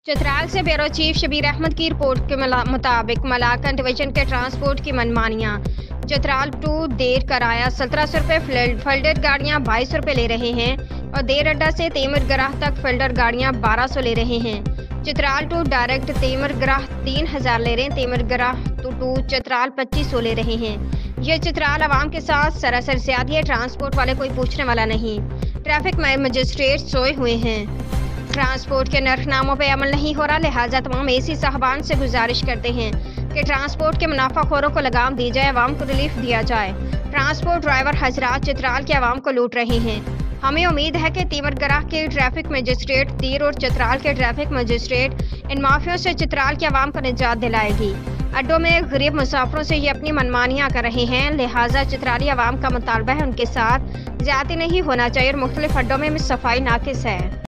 चित्राल से bureau chief Shabir Ahmad की report के मुताबिक मलाकन डिवीजन के ट्रांसपोर्ट की मनमानियां। चित्राल टू देर कराया 1700 रुपये, फिल्डर गाड़ियां 2200 रुपये ले रहे हैं और देर अड्डा से तेमर गराह तक फिल्डर गाड़ियां 1200 ले रहे हैं। चित्राल टू डायरेक्ट तेमर गराह 3000 ले रहे हैं, तेमर गराह टू चित्राल 2500 ले रहे हैं। ये चित्राल आवाम के साथ सरासर ज्यादा है, ट्रांसपोर्ट वाले कोई पूछने वाला नहीं। ट्रैफिक मजिस्ट्रेट सोए हुए हैं। ट्रांसपोर्ट के नरखनामों पर अमल नहीं हो रहा, लिहाजा तमाम एसी साहबान से गुजारिश करते हैं कि ट्रांसपोर्ट के मुनाफाखोरों को लगाम दी जाए, आवाम को रिलीफ दिया जाए। ट्रांसपोर्ट ड्राइवर हजरात चित्राल के आवाम को लूट रहे हैं। हमें उम्मीद है कि तीमरगराह के ट्रैफिक मजिस्ट्रेट तीर और चित्राल के ट्रैफिक मजिस्ट्रेट इन माफियों से चित्राल के आवाम को निजात दिलाएगी। अड्डों में गरीब मुसाफिरों से ये अपनी मनमानियां कर रहे हैं, लिहाजा चित्राली आवाम का मुतालबा है उनके साथ ज्यादती नहीं होना चाहिए और मुख्तलिफ अड्डों में सफाई नाकिस है।